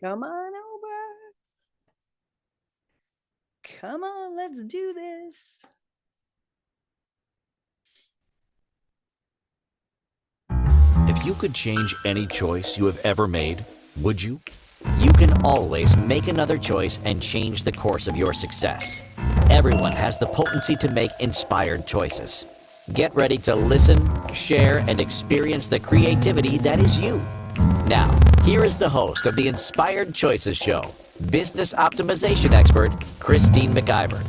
Come on over. Come on, let's do this. If you could change any choice you have ever made, would you? You can always make another choice and change the course of your success. Everyone has the potency to make inspired choices. Get ready to listen, share, and experience the creativity that is you. Now, here is the host of the Inspired Choices Show, business optimization expert, Christine McIver.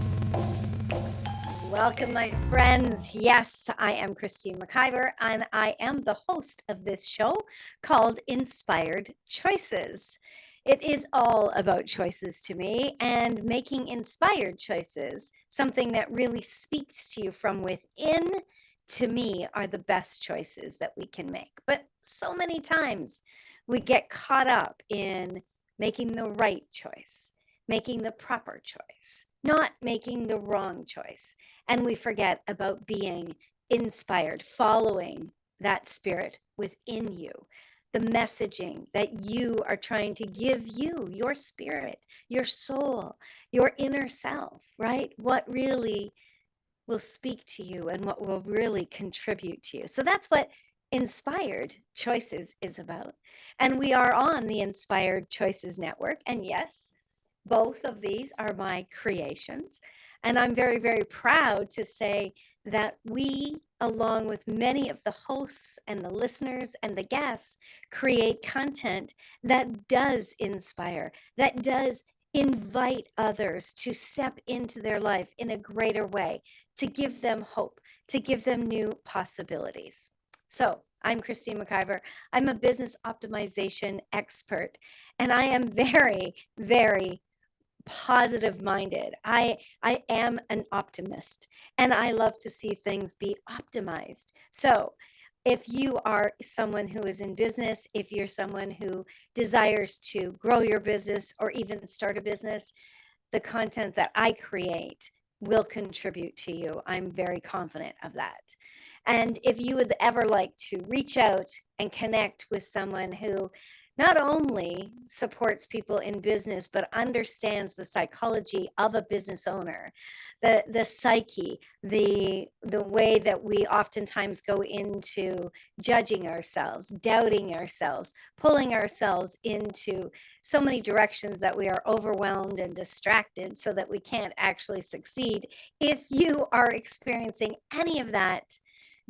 Welcome, my friends. Yes, I am Christine McIver, and I am the host of this show called Inspired Choices. It is all about choices to me and making inspired choices, something that really speaks to you from within, to me, are the best choices that we can make. But so many times we get caught up in making the right choice, making the proper choice, not making the wrong choice. And we forget about being inspired, following that spirit within you, the messaging that you are trying to give you, your spirit, your soul, your inner self, right? What really will speak to you and what will really contribute to you. So that's what Inspired Choices is about. And we are on the Inspired Choices Network. And yes, both of these are my creations. And I'm very, very proud to say that we, along with many of the hosts and the listeners and the guests, create content that does inspire, that does invite others to step into their life in a greater way, to give them hope, to give them new possibilities. So I'm Christine McIver. I'm a business optimization expert, and I am very, very positive minded. I am an optimist, and I love to see things be optimized. So if you are someone who is in business, if you're someone who desires to grow your business or even start a business, the content that I create will contribute to you. I'm very confident of that. And if you would ever like to reach out and connect with someone who not only supports people in business, but understands the psychology of a business owner, the psyche, the way that we oftentimes go into judging ourselves, doubting ourselves, pulling ourselves into so many directions that we are overwhelmed and distracted so that we can't actually succeed. If you are experiencing any of that,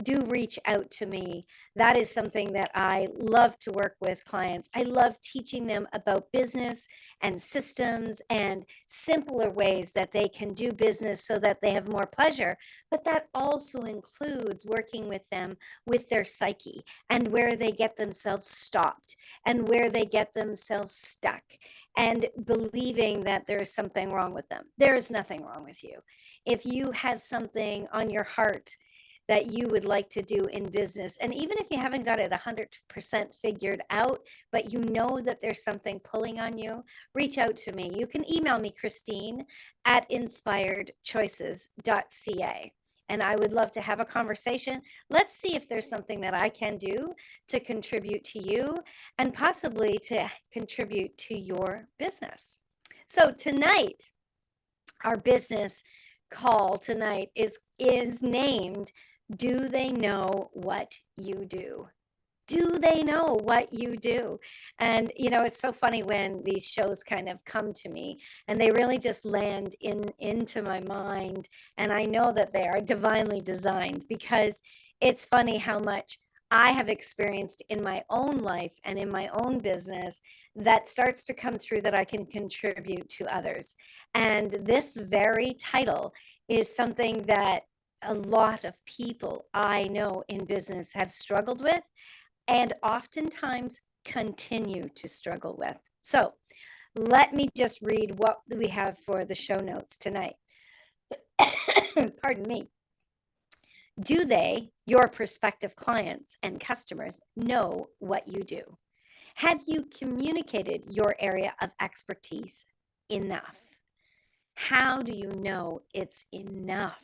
do reach out to me. That is something that I love to work with clients. I love teaching them about business and systems and simpler ways that they can do business so that they have more pleasure. But that also includes working with them with their psyche and where they get themselves stopped and where they get themselves stuck and believing that there is something wrong with them. There is nothing wrong with you. If you have something on your heart that you would like to do in business. And even if you haven't got it 100% figured out, but you know that there's something pulling on you, reach out to me. You can email me, Christine at inspiredchoices.ca. And I would love to have a conversation. Let's see if there's something that I can do to contribute to you and possibly to contribute to your business. So tonight, our business call tonight is named, do they know what you do? Do they know what you do? And it's so funny when these shows kind of come to me and they really just land into my mind, and I know that they are divinely designed, because it's funny how much I have experienced in my own life and in my own business that starts to come through that I can contribute to others. And this very title is something that a lot of people I know in business have struggled with and oftentimes continue to struggle with. So let me just read what we have for the show notes tonight. Pardon me. Do they, your prospective clients and customers, know what you do? Have you communicated your area of expertise enough? How do you know it's enough?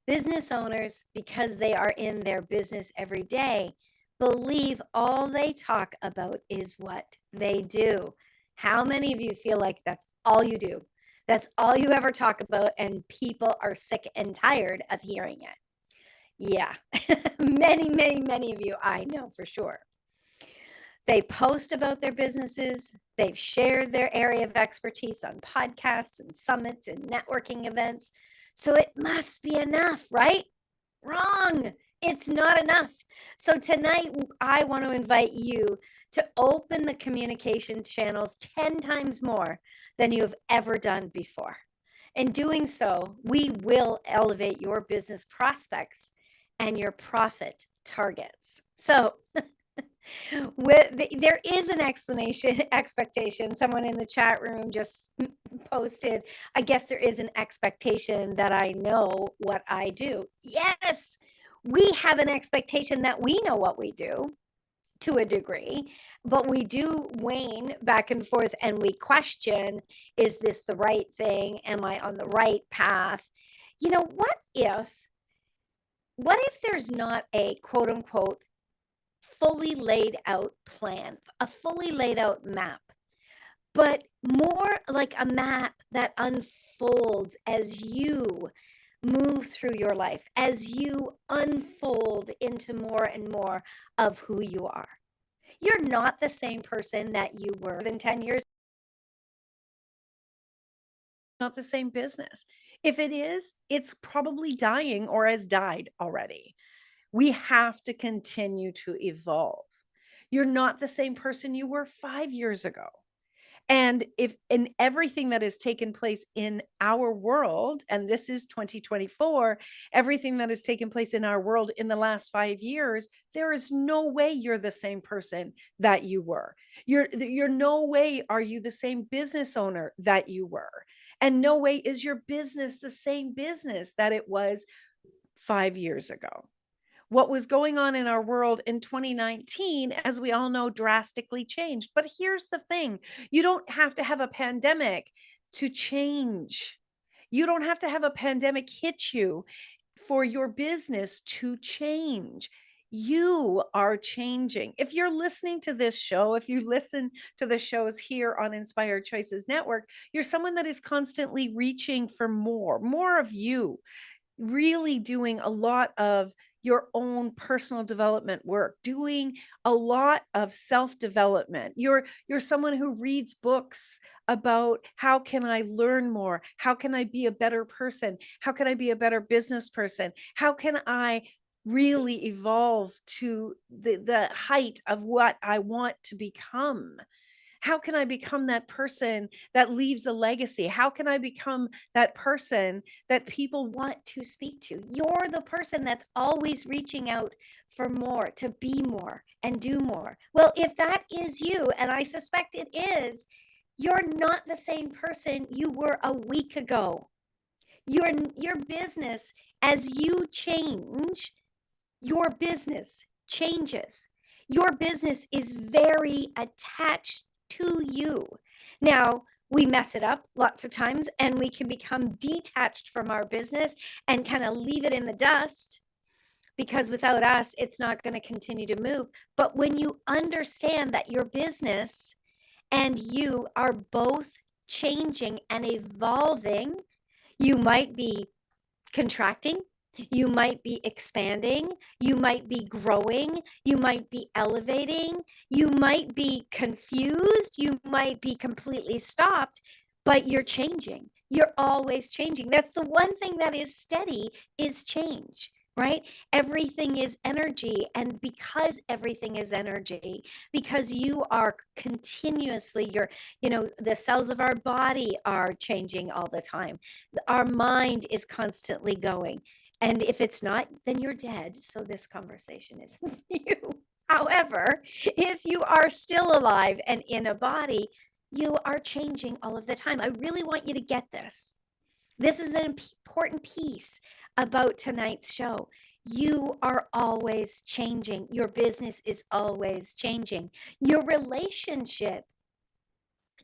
Business owners, because they are in their business every day, believe all they talk about is what they do. How many of you feel like that's all you do? That's all you ever talk about, and people are sick and tired of hearing it. Yeah, many, many, many of you, I know for sure. They post about their businesses. They've shared their area of expertise on podcasts and summits and networking events. So it must be enough, right? Wrong. It's not enough. So tonight, I want to invite you to open the communication channels 10 times more than you have ever done before. In doing so, we will elevate your business prospects and your profit targets. So there is an expectation. Someone in the chat room just posted, I guess there is an expectation that I know what I do. Yes, we have an expectation that we know what we do to a degree, but we do wane back and forth and we question, is this the right thing? Am I on the right path? You know, what if there's not a quote unquote fully laid out plan, a fully laid out map, but more like a map that unfolds as you move through your life, as you unfold into more and more of who you are. You're not the same person that you were in 10 years. Not the same business. If it is, it's probably dying or has died already. We have to continue to evolve. You're not the same person you were 5 years ago. And if in everything that has taken place in our world, and this is 2024, everything that has taken place in our world in the last 5 years, there is no way you're the same person that you were. You're no way are you the same business owner that you were. And no way is your business the same business that it was 5 years ago. What was going on in our world in 2019, as we all know, drastically changed. But here's the thing, you don't have to have a pandemic to change. You don't have to have a pandemic hit you for your business to change. You are changing. If you're listening to this show, if you listen to the shows here on Inspired Choices Network, you're someone that is constantly reaching for more of you, really doing a lot of your own personal development work, doing a lot of self-development. You're someone who reads books about how can I learn more? How can I be a better person? How can I be a better business person? How can I really evolve to the height of what I want to become? How can I become that person that leaves a legacy? How can I become that person that people want to speak to? You're the person that's always reaching out for more, to be more and do more. Well, if that is you, and I suspect it is, you're not the same person you were a week ago. Your business, as you change, your business changes. Your business is very attached to you. Now, we mess it up lots of times and we can become detached from our business and kind of leave it in the dust because without us, it's not going to continue to move. But when you understand that your business and you are both changing and evolving, you might be contracting, you might be expanding, you might be growing, you might be elevating, you might be confused, you might be completely stopped, but you're changing. You're always changing. That's the one thing that is steady is change, right? Everything is energy. And because everything is energy, because you are continuously, the cells of our body are changing all the time. Our mind is constantly going. And if it's not, then you're dead. So this conversation is with you. However, if you are still alive and in a body, you are changing all of the time. I really want you to get this. This is an important piece about tonight's show. You are always changing. Your business is always changing. Your relationship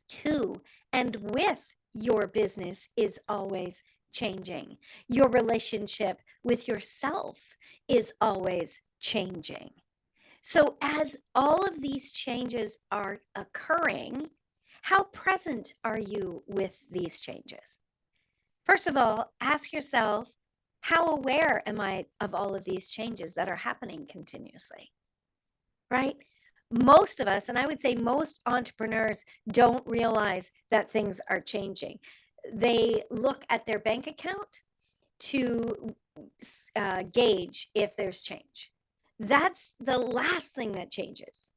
to and with your business is always changing. Your relationship with yourself is always changing. So as all of these changes are occurring, How present are you with these changes? First of all, ask yourself, how aware am I of all of these changes that are happening continuously? Right? Most of us, and I would say most entrepreneurs, don't realize that things are changing. They look at their bank account to gauge if there's change. That's the last thing that changes.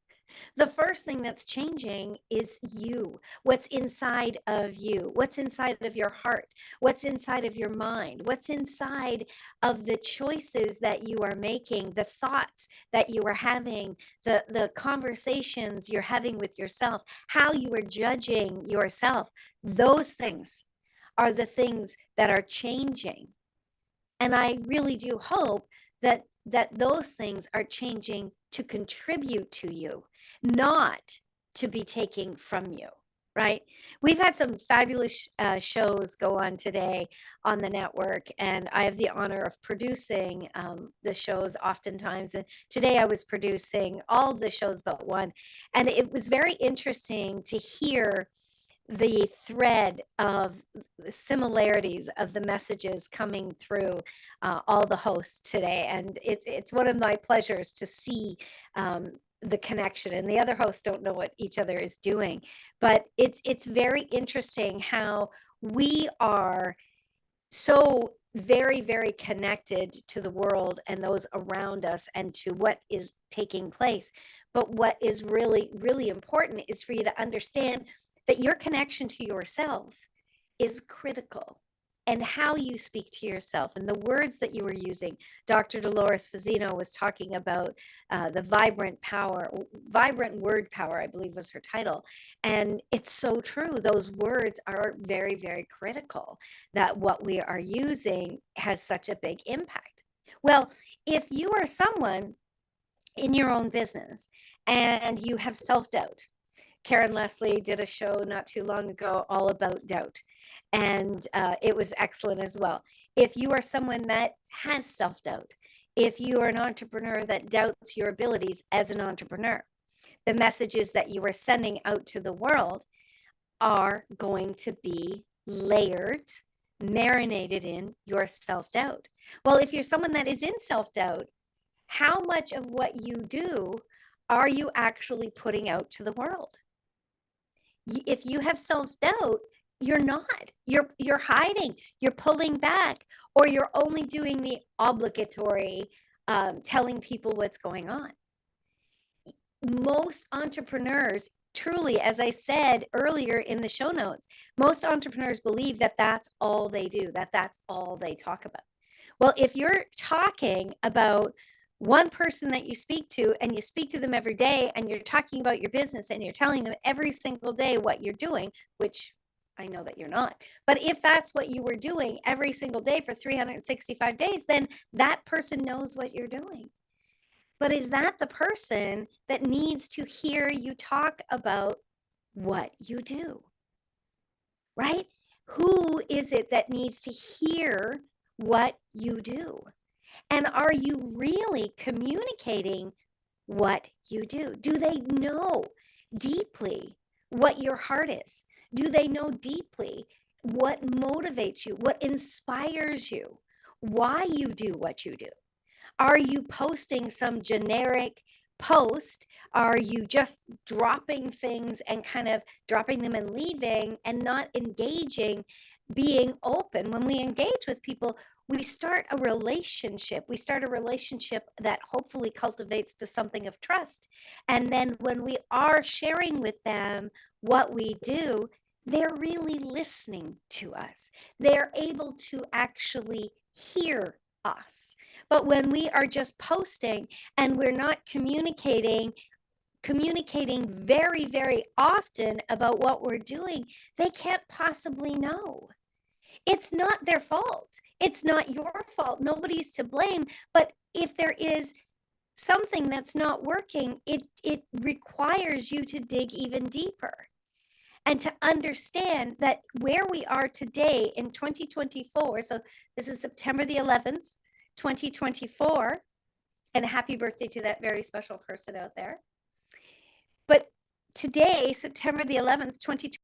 The first thing that's changing is you. What's inside of you? What's inside of your heart? What's inside of your mind? What's inside of the choices that you are making, the thoughts that you are having, the conversations you're having with yourself, how you are judging yourself? Those things are the things that are changing. And I really do hope that those things are changing to contribute to you, not to be taking from you, right? We've had some fabulous shows go on today on the network, and I have the honor of producing the shows oftentimes. And today I was producing all the shows but one, and it was very interesting to hear the thread of the similarities of the messages coming through all the hosts today. And it's one of my pleasures to see the connection. And the other hosts don't know what each other is doing, but it's very interesting how we are so very, very connected to the world and those around us and to what is taking place. But what is really, really important is for you to understand that your connection to yourself is critical, and how you speak to yourself and the words that you are using. Dr. Dolores Fazzino was talking about the vibrant word power, I believe was her title. And it's so true. Those words are very, very critical, that what we are using has such a big impact. Well, if you are someone in your own business and you have self-doubt, Karen Leslie did a show not too long ago all about doubt, and it was excellent as well. If you are someone that has self doubt, if you are an entrepreneur that doubts your abilities as an entrepreneur, the messages that you are sending out to the world are going to be layered, marinated in your self doubt. Well, if you're someone that is in self doubt, how much of what you do are you actually putting out to the world? If you have self-doubt, you're not. You're hiding, you're pulling back, or you're only doing the obligatory telling people what's going on. Most entrepreneurs, truly, as I said earlier in the show notes, most entrepreneurs believe that that's all they do, that that's all they talk about. Well, if you're talking about one person that you speak to, and you speak to them every day, and you're talking about your business, and you're telling them every single day what you're doing, which I know that you're not, but if that's what you were doing every single day for 365 days, then that person knows what you're doing. But is that the person that needs to hear you talk about what you do? Right? Who is it that needs to hear what you do? And are you really communicating what you do? Do they know deeply what your heart is? Do they know deeply what motivates you, what inspires you, why you do what you do? Are you posting some generic post? Are you just dropping things and kind of dropping them and leaving and not engaging, being open? When we engage with people, we start a relationship. We start a relationship that hopefully cultivates to something of trust. And then when we are sharing with them what we do, they're really listening to us. They're able to actually hear us. But when we are just posting and we're not communicating very, very often about what we're doing, they can't possibly know. It's not their fault. It's not your fault. Nobody's to blame. But if there is something that's not working, it requires you to dig even deeper and to understand that where we are today in 2024. So this is September the 11th, 2024. And a happy birthday to that very special person out there. But today, September the 11th, 2020,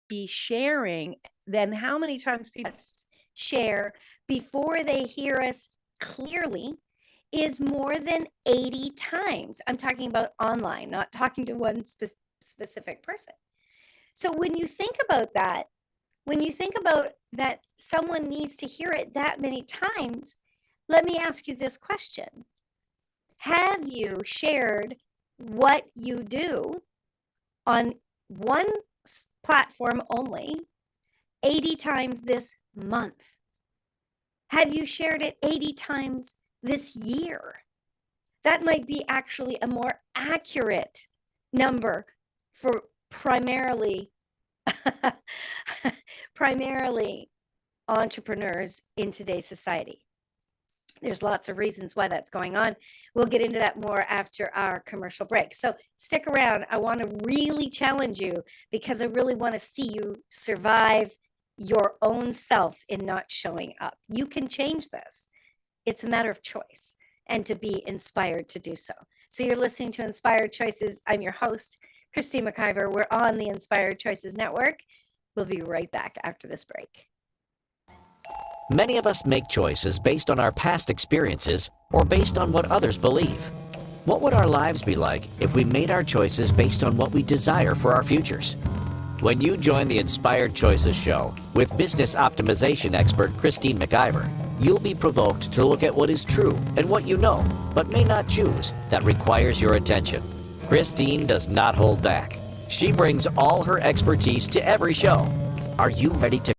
be sharing, then how many times people share before they hear us clearly is more than 80 times. I'm talking about online, not talking to one specific person. So when you think about that, when you think about that someone needs to hear it that many times, let me ask you this question. Have you shared what you do on one platform only 80 times this month? Have you shared it 80 times this year? That might be actually a more accurate number for primarily entrepreneurs in today's society. There's lots of reasons why that's going on. We'll get into that more after our commercial break. So stick around. I want to really challenge you because I really want to see you survive your own self in not showing up. You can change this. It's a matter of choice and to be inspired to do so. So you're listening to Inspired Choices. I'm your host, Christine McIver. We're on the Inspired Choices Network. We'll be right back after this break. Many of us make choices based on our past experiences or based on what others believe. What would our lives be like if we made our choices based on what we desire for our futures? When you join the Inspired Choices show with business optimization expert Christine McIver, you'll be provoked to look at what is true and what you know, but may not choose, that requires your attention. Christine does not hold back. She brings all her expertise to every show. Are you ready to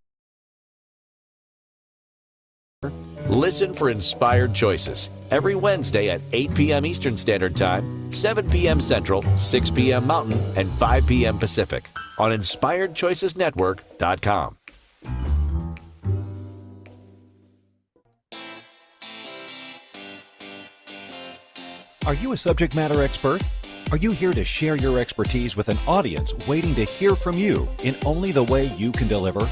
listen for Inspired Choices every Wednesday at 8 p.m. Eastern Standard Time, 7 p.m. Central, 6 p.m. Mountain, and 5 p.m. Pacific on InspiredChoicesNetwork.com. Are you a subject matter expert? Are you here to share your expertise with an audience waiting to hear from you in only the way you can deliver?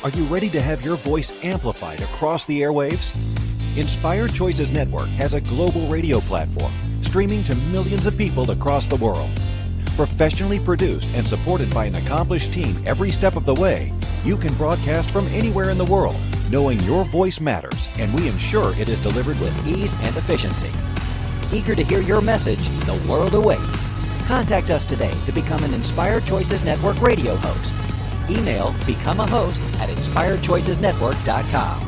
Are you ready to have your voice amplified across the airwaves? Inspired Choices Network has a global radio platform streaming to millions of people across the world. Professionally produced and supported by an accomplished team every step of the way, you can broadcast from anywhere in the world, knowing your voice matters, and we ensure it is delivered with ease and efficiency. Eager to hear your message, the world awaits. Contact us today to become an Inspired Choices Network radio host. Email become a host at inspiredchoicesnetwork.com.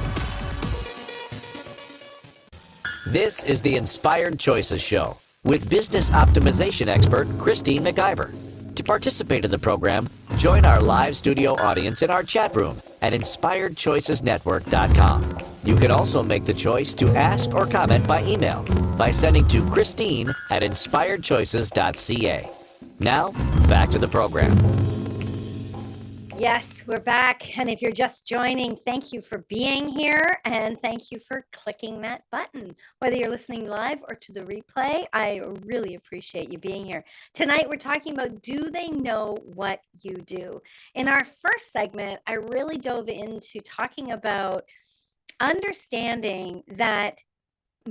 This is the Inspired Choices Show with business optimization expert Christine McIver. To participate in the program, join our live studio audience in our chat room at inspiredchoicesnetwork.com. You can also make the choice to ask or comment by email by sending to Christine at inspiredchoices.ca. Now, back to the program. Yes, we're back. And if you're just joining, thank you for being here and thank you for clicking that button. Whether you're listening live or to the replay, I really appreciate you being here. Tonight, we're talking about, do they know what you do? In our first segment, I really dove into talking about understanding that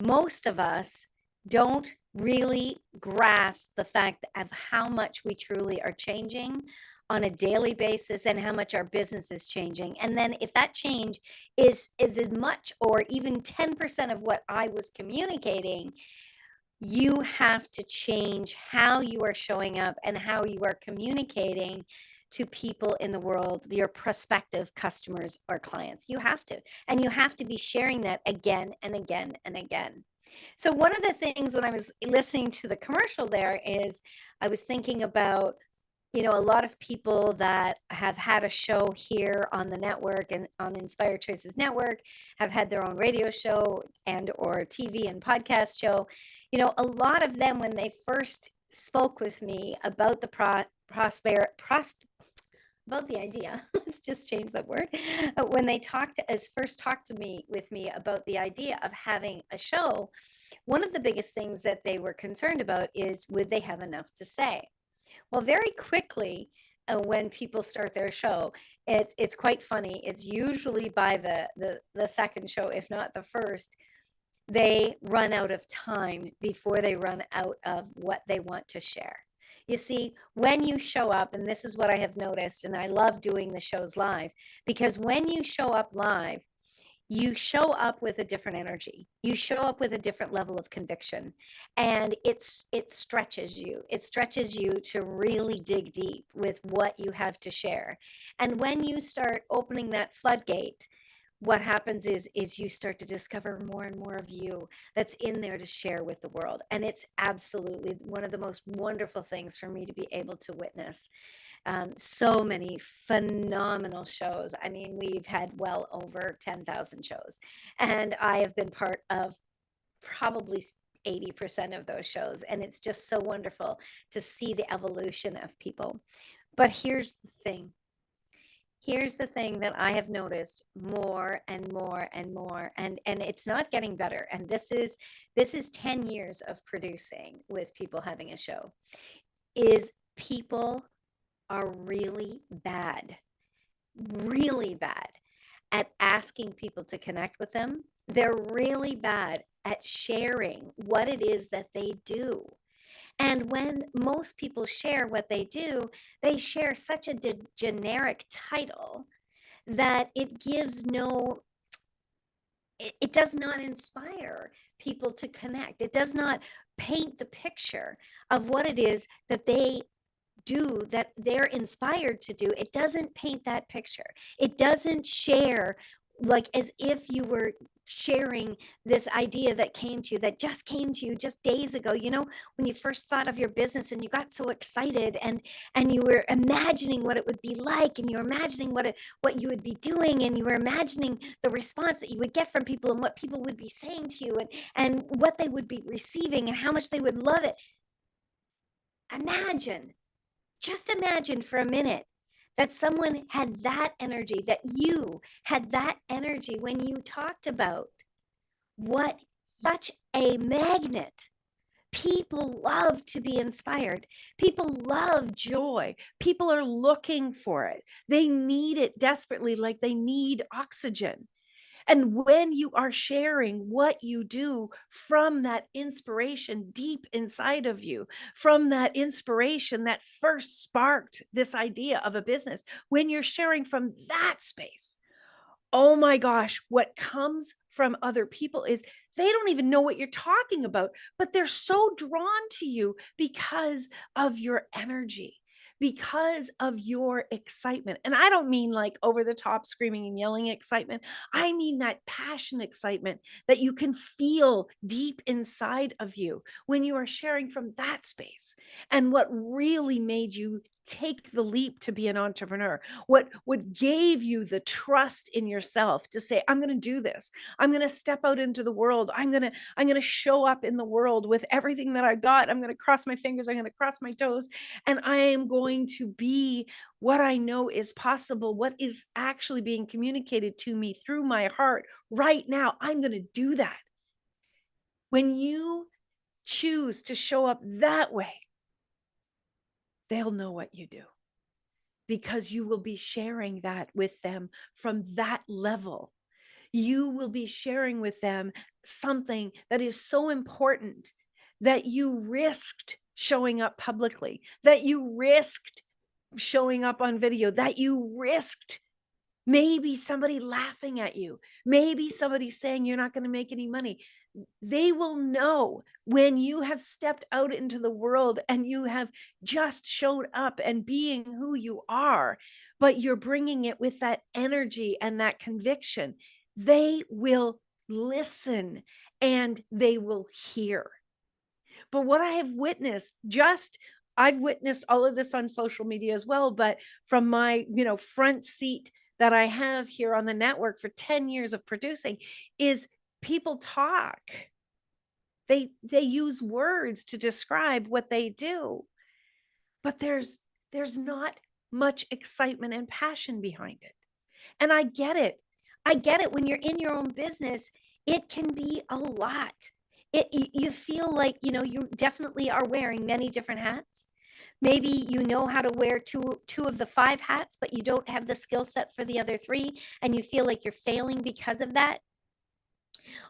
most of us don't really grasp the fact of how much we truly are changing on a daily basis and how much our business is changing. And then if that change is as much or even 10% of what I was communicating, you have to change how you are showing up and how you are communicating to people in the world, your prospective customers or clients. You have to, and you have to be sharing that again and again and again. So one of the things when I was listening to the commercial there is I was thinking about, a lot of people that have had a show here on the network and on Inspired Choices Network have had their own radio show and or TV and podcast show. A lot of them, when they first spoke with me about the about the idea, let's just change that word. When they first talked to me about the idea of having a show, one of the biggest things that they were concerned about is, would they have enough to say? Well, very quickly, when people start their show, it's quite funny. It's usually by the second show, if not the first, they run out of time before they run out of what they want to share. You see, when you show up, and this is what I have noticed, and I love doing the shows live, because when you show up live, you show up with a different energy. You show up with a different level of conviction, and it stretches you. It stretches you to really dig deep with what you have to share. And when you start opening that floodgate, what happens is you start to discover more and more of you that's in there to share with the world. And it's absolutely one of the most wonderful things for me to be able to witness. So many phenomenal shows. I mean, we've had well over 10,000 shows, and I have been part of probably 80% of those shows. And it's just so wonderful to see the evolution of people. But here's the thing. Here's the thing that I have noticed more and more and more, and it's not getting better. And this is 10 years of producing with people having a show, is people are really bad at asking people to connect with them. They're really bad at sharing what it is that they do. And when most people share what they do, they share such a generic title that it gives no, it does not inspire people to connect. It does not paint the picture of what it is that they do, that they're inspired to do. It doesn't paint that picture. It doesn't share like as if you were sharing this idea that just came to you just days ago. You know, when you first thought of your business and you got so excited, and you were imagining what it would be like, and you were imagining what you would be doing, and you were imagining the response that you would get from people, and what people would be saying to you, and what they would be receiving, and how much they would love it. Just imagine for a minute that someone had that energy, that you had that energy when you talked about what such a magnet. People love to be inspired. People love joy. People are looking for it. They need it desperately, like they need oxygen. And when you are sharing what you do from that inspiration deep inside of you, from that inspiration that first sparked this idea of a business, when you're sharing from that space, oh my gosh, what comes from other people is they don't even know what you're talking about, but they're so drawn to you because of your energy, because of your excitement. And I don't mean like over the top screaming and yelling excitement. I mean that passion excitement that you can feel deep inside of you when you are sharing from that space. And what really made you take the leap to be an entrepreneur, what gave you the trust in yourself to say, I'm going to do this. I'm going to step out into the world. I'm going to show up in the world with everything that I got. I'm going to cross my fingers. I'm going to cross my toes, and I am going to be what I know is possible, what is actually being communicated to me through my heart right now. I'm going to do that. When you choose to show up that way, they'll know what you do, because you will be sharing that with them from that level. You will be sharing with them something that is so important that you risked showing up publicly, that you risked showing up on video, that you risked maybe somebody laughing at you, maybe somebody saying you're not going to make any money. They will know when you have stepped out into the world and you have just shown up and being who you are, but you're bringing it with that energy and that conviction. They will listen and they will hear. But what I have witnessed, I've witnessed all of this on social media as well, but from my, front seat that I have here on the network for 10 years of producing, is people talk. They use words to describe what they do, but there's not much excitement and passion behind it. And I get it. When you're in your own business, it can be a lot. You feel like, you definitely are wearing many different hats. Maybe you know how to wear two of the 5 hats, but you don't have the skill set for the other 3, and you feel like you're failing because of that.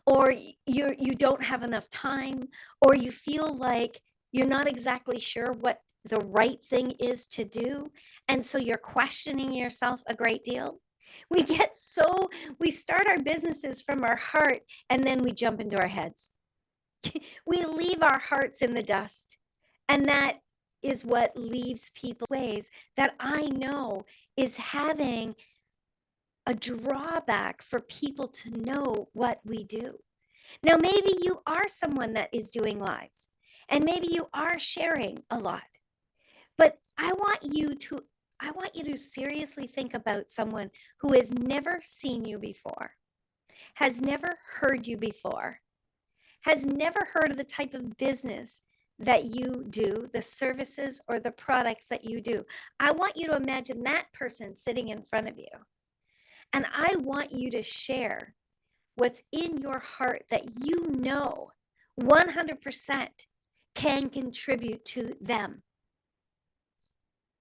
or you don't have enough time, or you feel like you're not exactly sure what the right thing is to do, and so you're questioning yourself a great deal. We get so we start our businesses from our heart, and then we jump into our heads. We leave our hearts in the dust, and that is what leaves people ways that I know is having a drawback for people to know what we do. Now, maybe you are someone that is doing lives, and maybe you are sharing a lot, but I want you to seriously think about someone who has never seen you before, has never heard you before, has never heard of the type of business that you do, the services or the products that you do. I want you to imagine that person sitting in front of you. And I want you to share what's in your heart that you know 100% can contribute to them.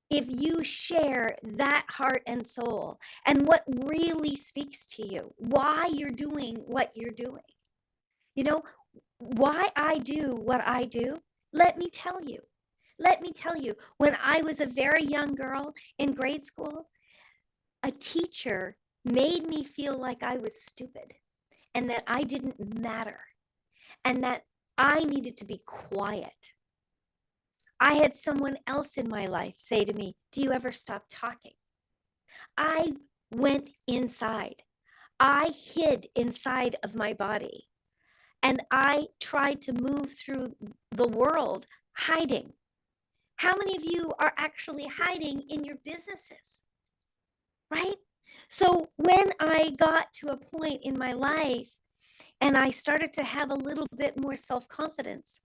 If you share that heart and soul and what really speaks to you, why you're doing what you're doing, you know, why I do what I do, let me tell you. Let me tell you, when I was a very young girl in grade school, a teacher made me feel like I was stupid and that I didn't matter and that I needed to be quiet. I had someone else in my life say to me, "Do you ever stop talking?" I went inside. I hid inside of my body. And I tried to move through the world hiding. How many of you are actually hiding in your businesses? Right? So when I got to a point in my life and I started to have a little bit more self-confidence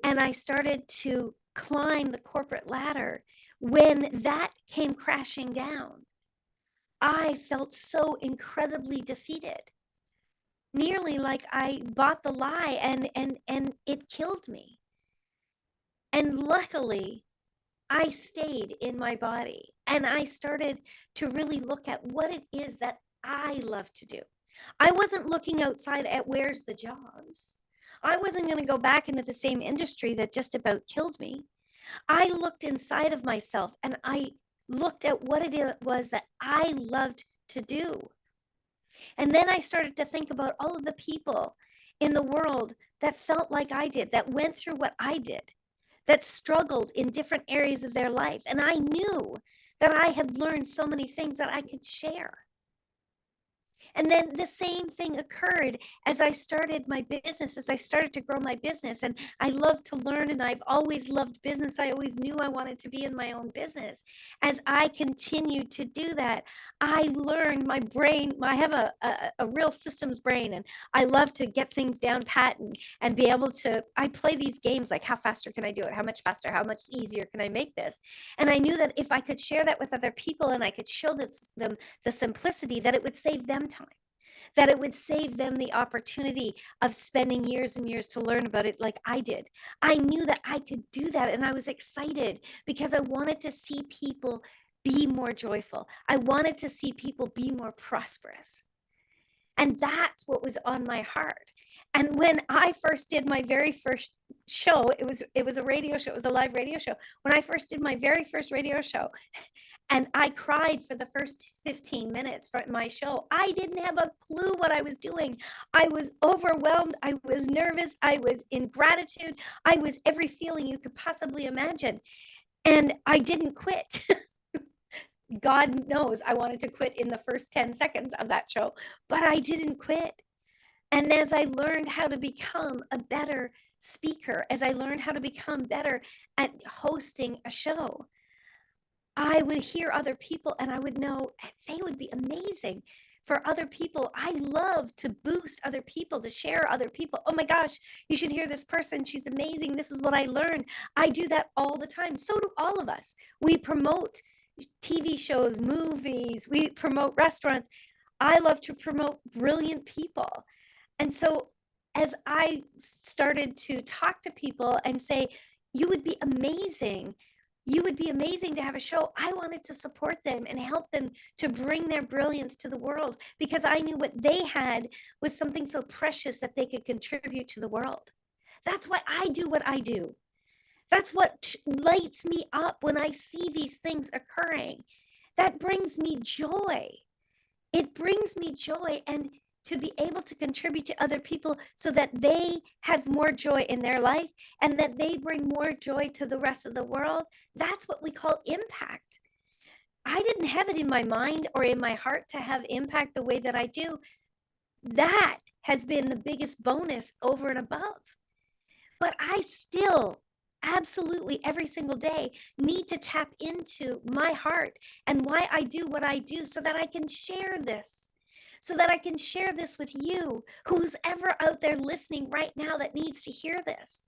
and I started to climb the corporate ladder, when that came crashing down, I felt so incredibly defeated. Nearly like I bought the lie and it killed me. And luckily, I stayed in my body and I started to really look at what it is that I love to do. I wasn't looking outside at where's the jobs. I wasn't going to go back into the same industry that just about killed me. I looked inside of myself and I looked at what it was that I loved to do. And then I started to think about all of the people in the world that felt like I did, that went through what I did, that struggled in different areas of their life. And I knew that I had learned so many things that I could share. And then the same thing occurred as I started my business, as I started to grow my business. And I love to learn, and I've always loved business. I always knew I wanted to be in my own business. As I continued to do that, I learned my brain. I have a real systems brain, and I love to get things down pat and be able to. I play these games like, how faster can I do it? How much faster? How much easier can I make this? And I knew that if I could share that with other people and I could show them the simplicity, that it would save them time, that it would save them the opportunity of spending years and years to learn about it like I did. I knew that I could do that, and I was excited because I wanted to see people be more joyful. I wanted to see people be more prosperous. And that's what was on my heart. And when I first did my very first show, it was a radio show, it was a live radio show. When I first did my very first radio show, and I cried for the first 15 minutes for my show, I didn't have a clue what I was doing. I was overwhelmed. I was nervous. I was in gratitude. I was every feeling you could possibly imagine. And I didn't quit. God knows I wanted to quit in the first 10 seconds of that show, but I didn't quit. And as I learned how to become a better speaker, as I learned how to become better at hosting a show, I would hear other people and I would know they would be amazing for other people. I love to boost other people, to share other people. Oh my gosh, you should hear this person. She's amazing. This is what I learned. I do that all the time. So do all of us. We promote TV shows, movies, we promote restaurants. I love to promote brilliant people. And so as I started to talk to people and say, you would be amazing, You would be amazing to have a show. I wanted to support them and help them to bring their brilliance to the world because I knew what they had was something so precious that they could contribute to the world. That's why I do what I do. That's what lights me up when I see these things occurring. That brings me joy. It brings me joy, and to be able to contribute to other people so that they have more joy in their life and that they bring more joy to the rest of the world, that's what we call impact. I didn't have it in my mind or in my heart to have impact the way that I do. That has been the biggest bonus over and above. But I still absolutely every single day need to tap into my heart and why I do what I do so that I can share this. So that I can share this with you, who's ever out there listening right now that needs to hear this.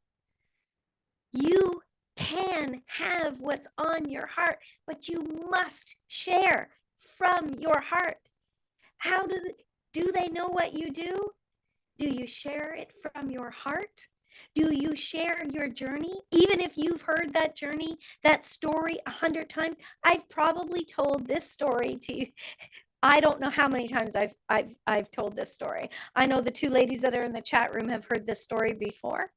You can have what's on your heart, but you must share from your heart. How do they know what you do? Do you share it from your heart? Do you share your journey? Even if you've heard that journey, that story 100 times, I've probably told this story to you. I don't know how many times I've told this story. I know the two ladies that are in the chat room have heard this story before.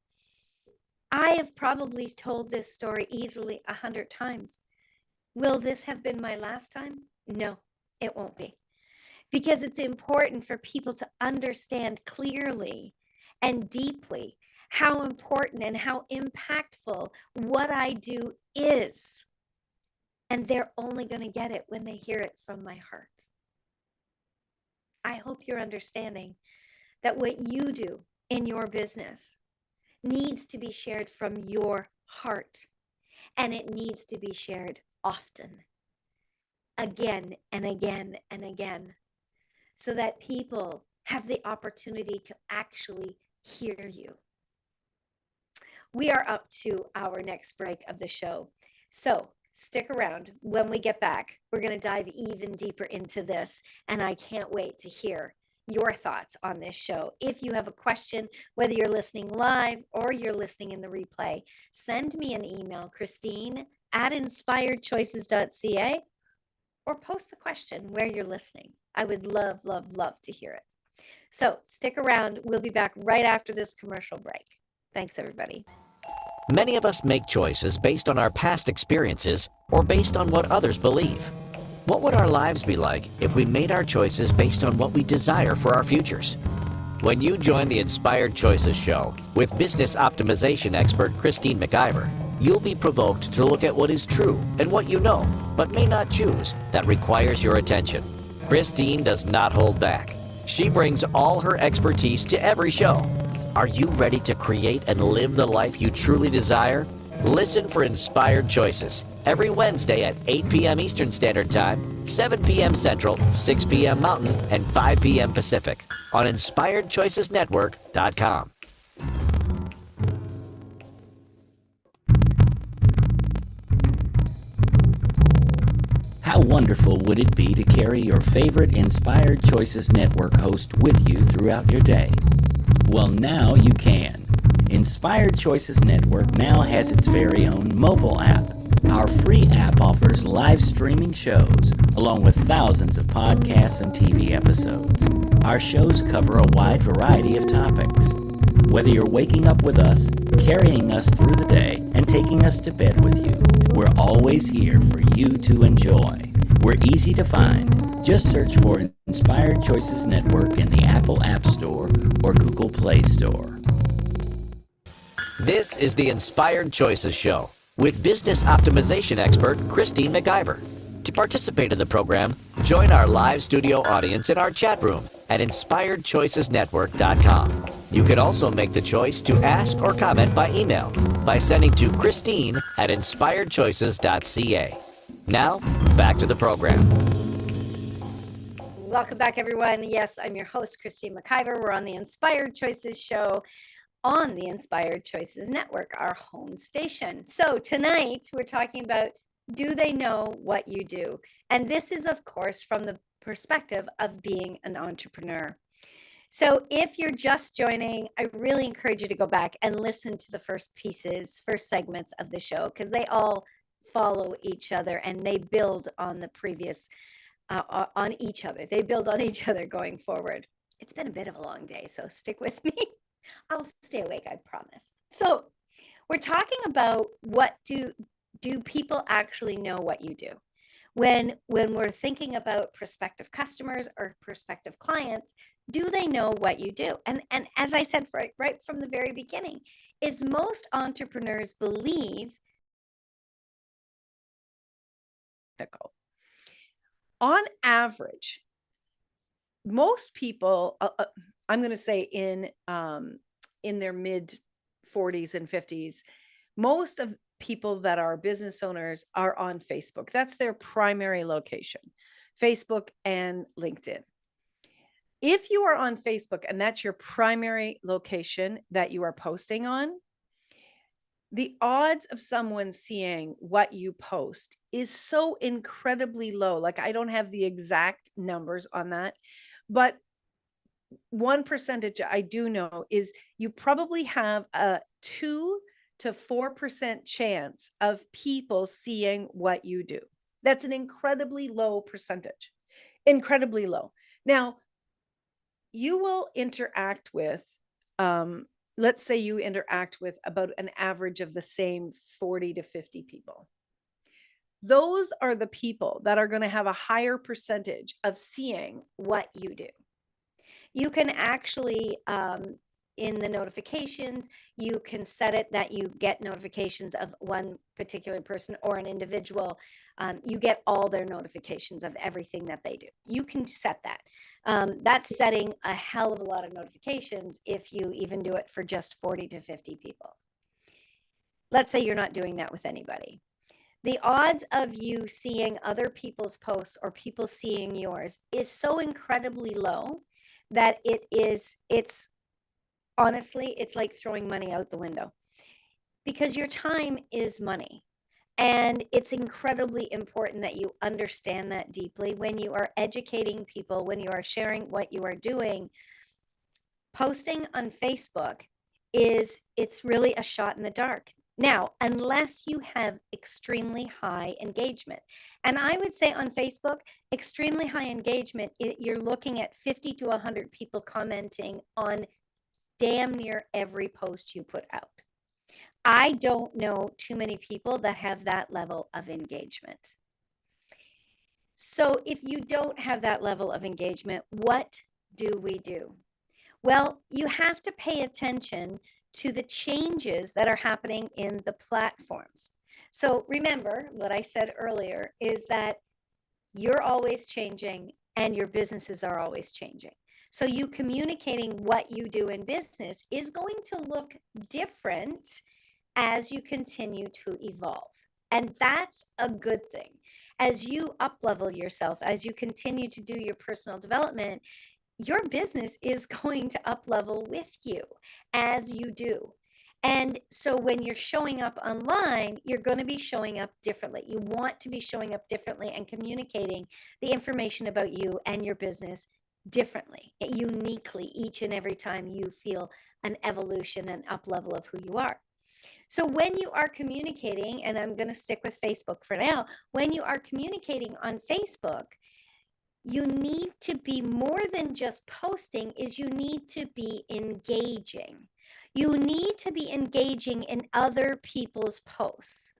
I have probably told this story easily 100 times. Will this have been my last time? No, it won't be. Because it's important for people to understand clearly and deeply how important and how impactful what I do is. And they're only going to get it when they hear it from my heart. I hope you're understanding that what you do in your business needs to be shared from your heart, and it needs to be shared often, again and again and again, so that people have the opportunity to actually hear you. We are up to our next break of the show. So stick around. When we get back, we're going to dive even deeper into this, and I can't wait to hear your thoughts on this show. If you have a question, whether you're listening live or you're listening in the replay, send me an email, Christine@inspiredchoices.ca, or post the question where you're listening. I would love, love, love to hear it. So stick around. We'll be back right after this commercial break. Thanks, everybody. Many of us make choices based on our past experiences or based on what others believe. What would our lives be like if we made our choices based on what we desire for our futures? When you join the Inspired Choices show with business optimization expert Christine McIver, you'll be provoked to look at what is true and what you know, but may not choose, that requires your attention. Christine does not hold back. She brings all her expertise to every show. Are you ready to create and live the life you truly desire? Listen for Inspired Choices every Wednesday at 8 p.m. Eastern Standard Time, 7 p.m. Central, 6 p.m. Mountain, and 5 p.m. Pacific on InspiredChoicesNetwork.com. How wonderful would it be to carry your favorite Inspired Choices Network host with you throughout your day? Well, now you can. Inspired Choices Network now has its very own mobile app. Our free app offers live streaming shows, along with thousands of podcasts and TV episodes. Our shows cover a wide variety of topics. Whether you're waking up with us, carrying us through the day, and taking us to bed with you, we're always here for you to enjoy. We're easy to find. Just search for Inspired Choices Network in the Apple App Store or Google Play Store. This is the Inspired Choices Show with business optimization expert Christine McIver. To participate in the program, join our live studio audience in our chat room at InspiredChoicesNetwork.com. You can also make the choice to ask or comment by email by sending to Christine@InspiredChoices.ca. Now, back to the program. Welcome back, everyone. Yes, I'm your host, Christine McIver. We're on the Inspired Choices show on the Inspired Choices Network, our home station. So tonight we're talking about, do they know what you do? And this is, of course, from the perspective of being an entrepreneur. So if you're just joining, I really encourage you to go back and listen to the first segments of the show, because they all follow each other and they build on the previous, on each other. They build on each other going forward. It's been a bit of a long day, so stick with me. I'll stay awake, I promise. So we're talking about what do people actually know what you do? When we're thinking about prospective customers or prospective clients, do they know what you do? And as I said right from the very beginning, is most entrepreneurs believe on average, most people, I'm going to say in their mid 40s and 50s, most of people that are business owners are on Facebook. That's their primary location, Facebook and LinkedIn. If you are on Facebook and that's your primary location that you are posting on, the odds of someone seeing what you post is so incredibly low. Like, I don't have the exact numbers on that, but one percentage I do know is you probably have a 2 to 4% chance of people seeing what you do. That's an incredibly low percentage, incredibly low. Now, you will interact with, let's say you interact with about an average of the same 40 to 50 people. Those are the people that are going to have a higher percentage of seeing what you do. You can actually, in the notifications, you can set it that you get notifications of one particular person or an individual. You get all their notifications of everything that they do. You can set that. That's setting a hell of a lot of notifications if you even do it for just 40 to 50 people. Let's say you're not doing that with anybody. The odds of you seeing other people's posts or people seeing yours is so incredibly low that it's honestly, it's like throwing money out the window, because your time is money. And it's incredibly important that you understand that deeply when you are educating people, when you are sharing what you are doing. Posting on Facebook it's really a shot in the dark. Now, unless you have extremely high engagement, and I would say on Facebook, extremely high engagement, you're looking at 50 to 100 people commenting on damn near every post you put out. I don't know too many people that have that level of engagement. So if you don't have that level of engagement, what do we do? Well, you have to pay attention to the changes that are happening in the platforms. So remember what I said earlier is that you're always changing and your businesses are always changing. So you communicating what you do in business is going to look different as you continue to evolve. And that's a good thing. As you up-level yourself, as you continue to do your personal development, your business is going to up-level with you as you do. And so when you're showing up online, you're going to be showing up differently. You want to be showing up differently and communicating the information about you and your business differently, uniquely, each and every time you feel an evolution and up-level of who you are. So when you are communicating, and I'm going to stick with Facebook for now, when you are communicating on Facebook, you need to be more than just posting, is you need to be engaging. You need to be engaging in other people's posts.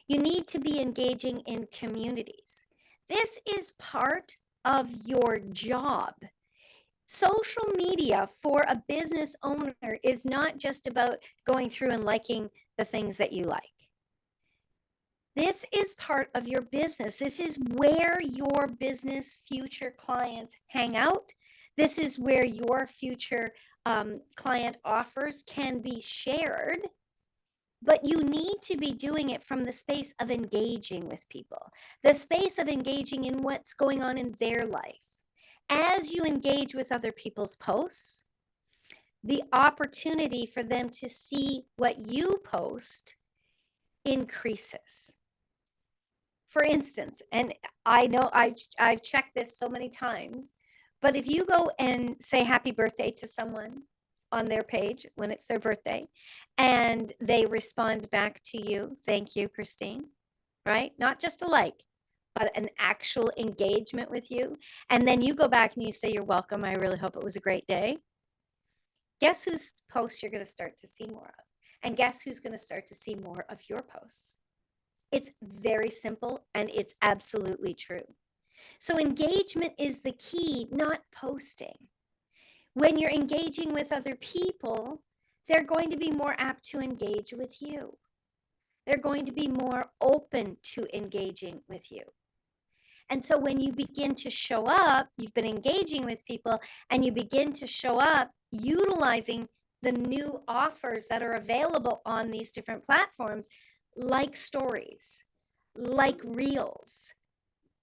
You need to be engaging in communities. This is part of your job. Social media for a business owner is not just about going through and liking the things that you like. This is part of your business. This is where your business future clients hang out. This is where your future client offers can be shared. But you need to be doing it from the space of engaging with people, the space of engaging in what's going on in their life. As you engage with other people's posts, the opportunity for them to see what you post increases. For instance, and I know I've checked this so many times, but if you go and say happy birthday to someone on their page when it's their birthday, and they respond back to you, thank you, Christine, right? Not just a like, but an actual engagement with you. And then you go back and you say, you're welcome. I really hope it was a great day. Guess whose posts you're going to start to see more of? And guess who's going to start to see more of your posts? It's very simple and it's absolutely true. So engagement is the key, not posting. When you're engaging with other people, they're going to be more apt to engage with you. They're going to be more open to engaging with you. And so when you begin to show up, you've been engaging with people and you begin to show up utilizing the new offers that are available on these different platforms, like stories, like reels,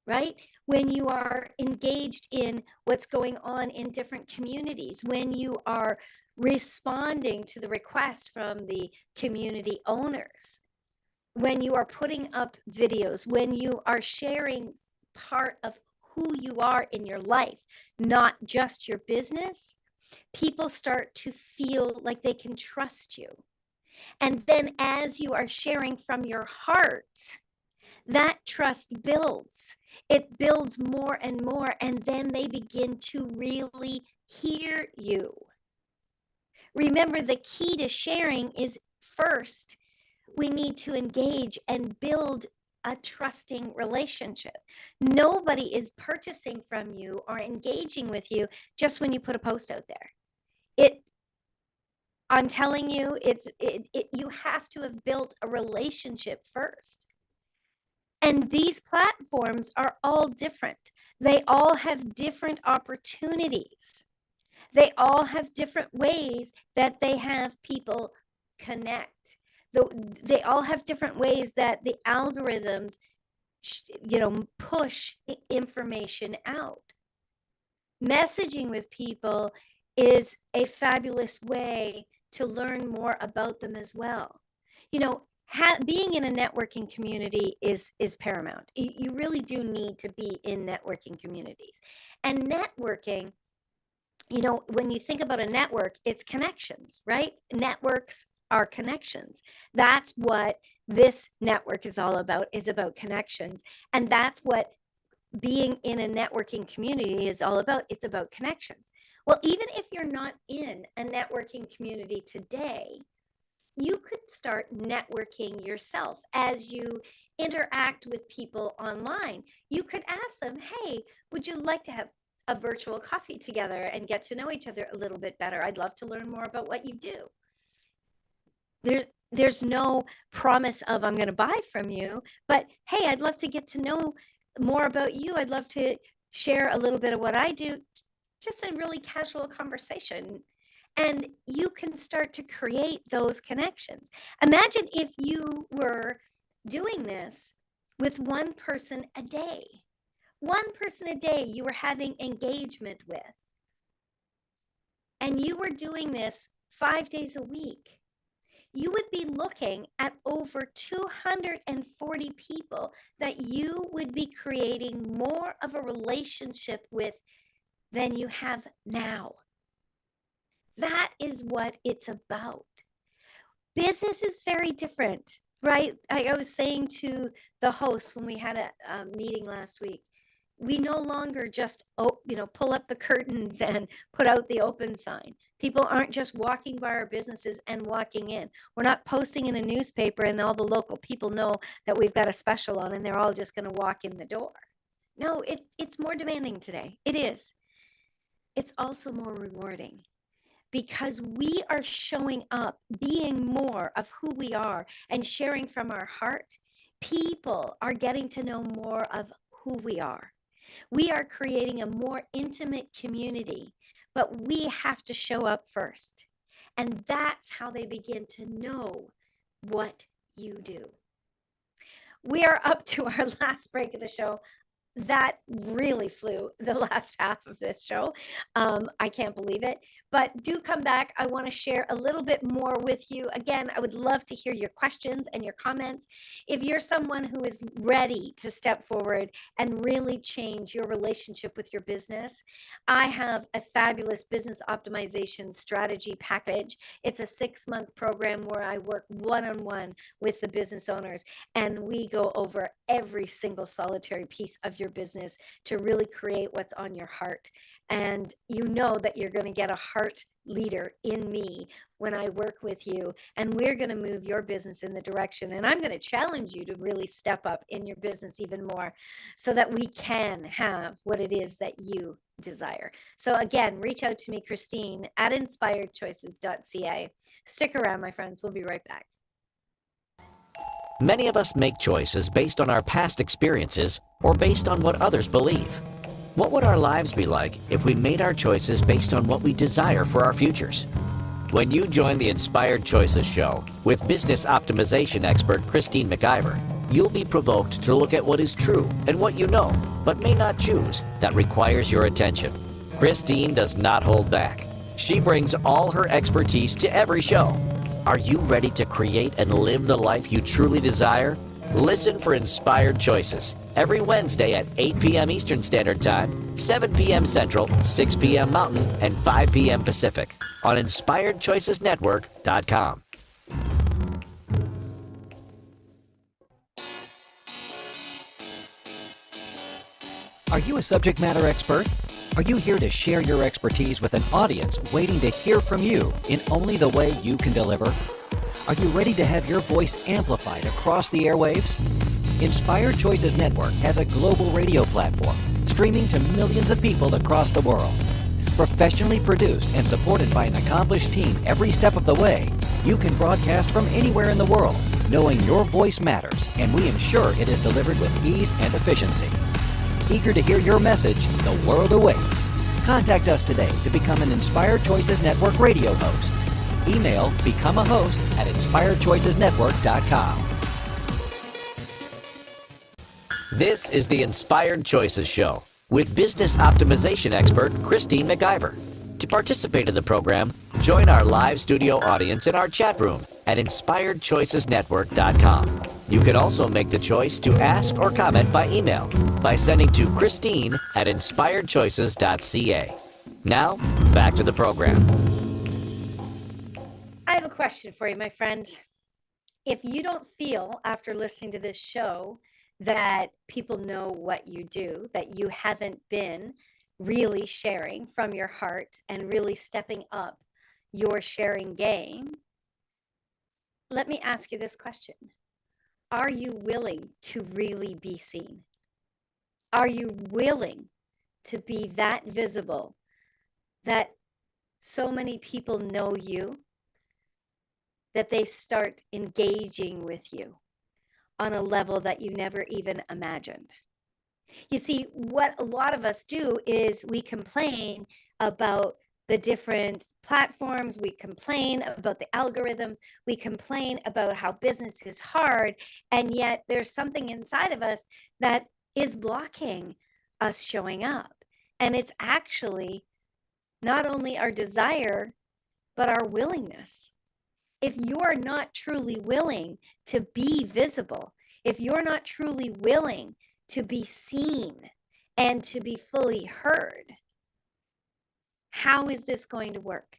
right? When you are engaged in what's going on in different communities, when you are responding to the requests from the community owners, when you are putting up videos, when you are sharing part of who you are in your life, not just your business, people start to feel like they can trust you. And then as you are sharing from your heart, that trust builds. It builds more and more, and then they begin to really hear you. Remember, the key to sharing is first, we need to engage and build a trusting relationship. Nobody is purchasing from you or engaging with you just when you put a post out there. I'm telling you, you have to have built a relationship first. And these platforms are all different. They all have different opportunities. They all have different ways that they have people connect. They all have different ways that the algorithms, push information out. Messaging with people is a fabulous way to learn more about them as well. Being in a networking community is paramount. You really do need to be in networking communities. And networking, when you think about a network, it's connections, right? Networks are connections. That's what this network is all about, is about connections. And that's what being in a networking community is all about. It's about connections. Well, even if you're not in a networking community today, you could start networking yourself as you interact with people online. You could ask them, hey, would you like to have a virtual coffee together and get to know each other a little bit better? I'd love to learn more about what you do. There's no promise of I'm going to buy from you, but hey, I'd love to get to know more about you. I'd love to share a little bit of what I do. Just a really casual conversation. And you can start to create those connections. Imagine if you were doing this with one person a day. One person a day you were having engagement with. And you were doing this 5 days a week. You would be looking at over 240 people that you would be creating more of a relationship with than you have now. That is what it's about. Business is very different, right? I was saying to the host when we had a meeting last week, we no longer just, pull up the curtains and put out the open sign. People aren't just walking by our businesses and walking in. We're not posting in a newspaper and all the local people know that we've got a special on and they're all just going to walk in the door. No, it's more demanding today. It is. It's also more rewarding because we are showing up, being more of who we are and sharing from our heart. People are getting to know more of who we are. We are creating a more intimate community, but we have to show up first. And that's how they begin to know what you do. We are up to our last break of the show. That really flew, the last half of this show. I can't believe it. But do come back. I want to share a little bit more with you. Again, I would love to hear your questions and your comments. If you're someone who is ready to step forward and really change your relationship with your business, I have a fabulous business optimization strategy package. It's a 6-month program where I work one-on-one with the business owners, and we go over every single solitary piece of your business to really create what's on your heart. And you know that you're going to get a heart leader in me when I work with you, and we're going to move your business in the direction. And I'm going to challenge you to really step up in your business even more so that we can have what it is that you desire. So again, reach out to me, Christine, at inspiredchoices.ca. Stick around, my friends. We'll be right back. Many of us make choices based on our past experiences or based on what others believe. What would our lives be like if we made our choices based on what we desire for our futures? When you join the Inspired Choices show with business optimization expert Christine McIver, you'll be provoked to look at what is true and what you know, but may not choose, that requires your attention. Christine does not hold back. She brings all her expertise to every show. Are you ready to create and live the life you truly desire? Listen for Inspired Choices every Wednesday at 8 p.m. Eastern Standard Time, 7 p.m. Central, 6 p.m. Mountain, and 5 p.m. Pacific on InspiredChoicesNetwork.com. Are you a subject matter expert? Are you here to share your expertise with an audience waiting to hear from you in only the way you can deliver? Are you ready to have your voice amplified across the airwaves? Inspired Choices Network has a global radio platform streaming to millions of people across the world. Professionally produced and supported by an accomplished team every step of the way, you can broadcast from anywhere in the world, knowing your voice matters, and we ensure it is delivered with ease and efficiency. Eager to hear your message, the world awaits. Contact us today to become an Inspired Choices Network radio host. Email become a host at inspiredchoicesnetwork.com. This is the Inspired Choices Show with business optimization expert Christine McIver. To participate in the program, join our live studio audience in our chat room at inspiredchoicesnetwork.com. You can also make the choice to ask or comment by email by sending to Christine at inspiredchoices.ca. Now, back to the program. I have a question for you, my friend. If you don't feel after listening to this show that people know what you do, that you haven't been really sharing from your heart and really stepping up your sharing game, let me ask you this question. Are you willing to really be seen? Are you willing to be that visible that so many people know you, that they start engaging with you on a level that you never even imagined? You see, what a lot of us do is we complain about the different platforms, we complain about the algorithms, we complain about how business is hard, and yet there's something inside of us that is blocking us showing up. And it's actually not only our desire, but our willingness. If you're not truly willing to be visible, if you're not truly willing to be seen and to be fully heard, how is this going to work?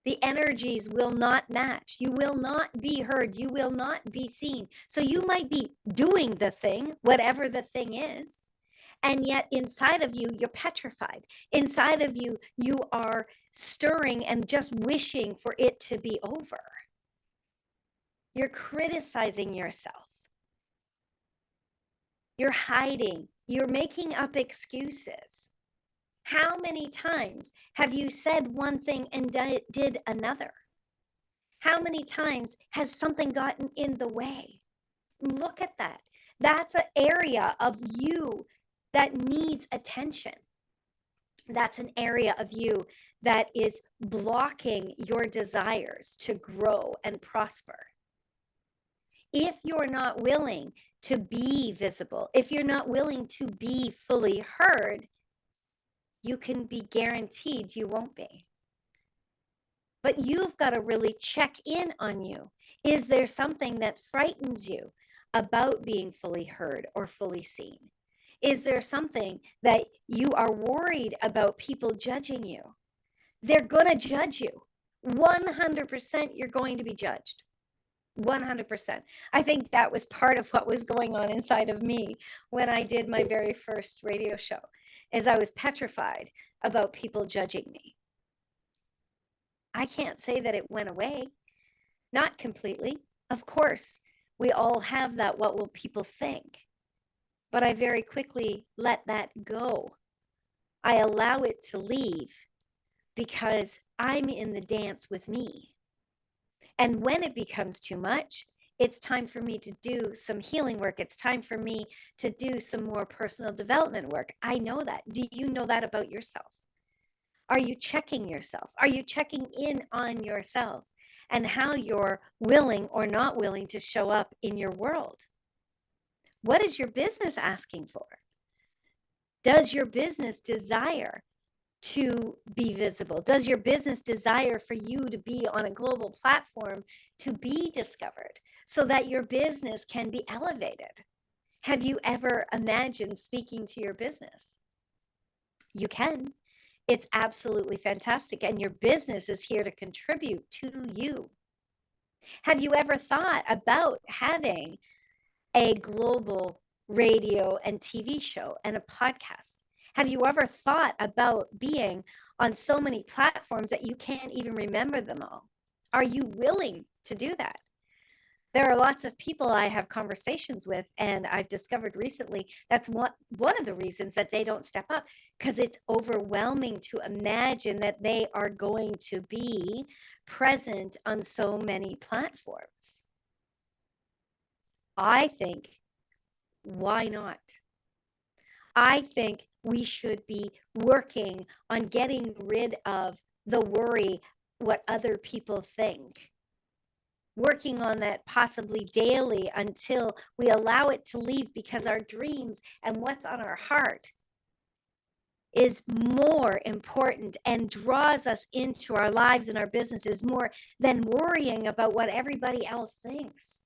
The energies will not match. You will not be heard. You will not be seen. So you might be doing the thing, whatever the thing is, and yet inside of you, you're petrified. Inside of you, you are stirring and just wishing for it to be over. You're criticizing yourself. You're hiding. You're making up excuses. How many times have you said one thing and did another? How many times has something gotten in the way? Look at that. That's an area of you that needs attention. That's an area of you that is blocking your desires to grow and prosper. If you're not willing to be visible, if you're not willing to be fully heard, you can be guaranteed you won't be. But you've got to really check in on you. Is there something that frightens you about being fully heard or fully seen? Is there something that you are worried about people judging you? They're going to judge you. 100% you're going to be judged. 100%. I think that was part of what was going on inside of me when I did my very first radio show, is I was petrified about people judging me. I can't say that it went away. Not completely. Of course, we all have that what will people think. But I very quickly let that go. I allow it to leave because I'm in the dance with me. And when it becomes too much, it's time for me to do some healing work. It's time for me to do some more personal development work. I know that. Do you know that about yourself? Are you checking yourself? Are you checking in on yourself and how you're willing or not willing to show up in your world? What is your business asking for? Does your business desire to be visible? Does your business desire for you to be on a global platform to be discovered so that your business can be elevated? Have you ever imagined speaking to your business? You can. It's absolutely fantastic. And your business is here to contribute to you. Have you ever thought about having a global radio and TV show and a podcast? Have you ever thought about being on so many platforms that you can't even remember them all? Are you willing to do that? There are lots of people I have conversations with, and I've discovered recently that's one of the reasons that they don't step up, because it's overwhelming to imagine that they are going to be present on so many platforms. I think, why not? I think we should be working on getting rid of the worry what other people think. Working on that possibly daily until we allow it to leave, because our dreams and what's on our heart is more important and draws us into our lives and our businesses more than worrying about what everybody else thinks.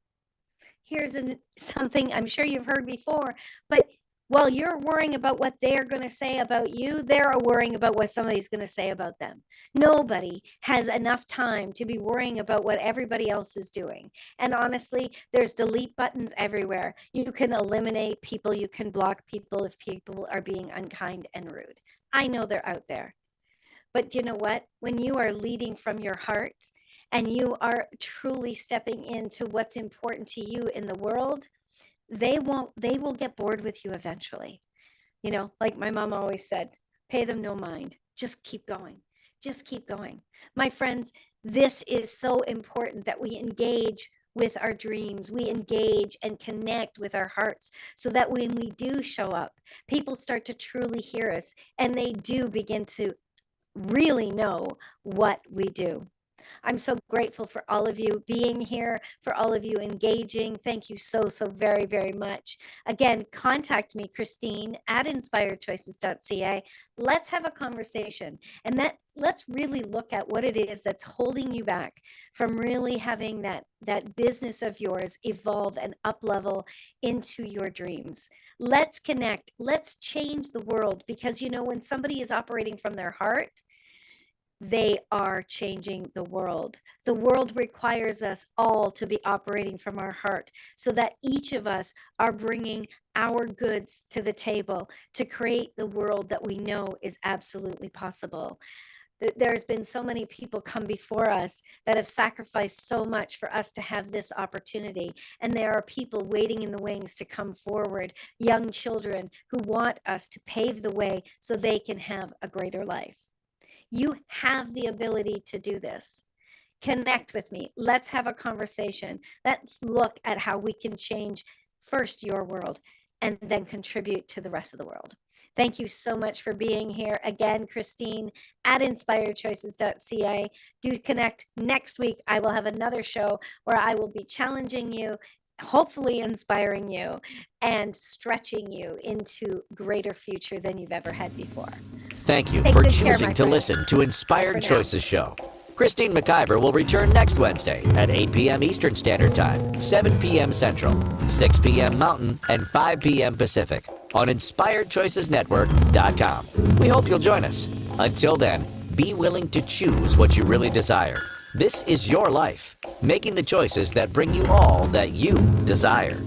Here's something I'm sure you've heard before, but while you're worrying about what they're going to say about you, they're worrying about what somebody's going to say about them. Nobody has enough time to be worrying about what everybody else is doing. And honestly, there's delete buttons everywhere. You can eliminate people, you can block people if people are being unkind and rude. I know they're out there. But you know what? When you are leading from your heart and you are truly stepping into what's important to you in the world, they will get bored with you eventually. You know, like my mom always said, pay them no mind. Just keep going. Just keep going. My friends, this is so important that we engage with our dreams. We engage and connect with our hearts so that when we do show up, people start to truly hear us and they do begin to really know what we do. I'm so grateful for all of you being here, for all of you engaging. Thank you so very, very much. Again, contact me, Christine, at inspiredchoices.ca. Let's have a conversation, and let's really look at what it is that's holding you back from really having that business of yours evolve and up level into your dreams. Let's connect. Let's change the world, because you know, when somebody is operating from their heart, they are changing the world. The world requires us all to be operating from our heart so that each of us are bringing our goods to the table to create the world that we know is absolutely possible. There's been so many people come before us that have sacrificed so much for us to have this opportunity. And there are people waiting in the wings to come forward, young children who want us to pave the way so they can have a greater life. You have the ability to do this. Connect with me. Let's have a conversation. Let's look at how we can change first your world and then contribute to the rest of the world. Thank you so much for being here. Again, Christine at inspiredchoices.ca. Do connect next week. I will have another show where I will be challenging you, hopefully inspiring you and stretching you into greater future than you've ever had before. Thank you Take for good care, choosing my to friend. listen to Bye Inspired for now. Choices Show. Christine McIver will return next Wednesday at 8 p.m. Eastern Standard Time, 7 p.m. Central, 6 p.m. Mountain, and 5 p.m. Pacific on InspiredChoicesNetwork.com. We hope you'll join us. Until then, be willing to choose what you really desire. This is your life, making the choices that bring you all that you desire.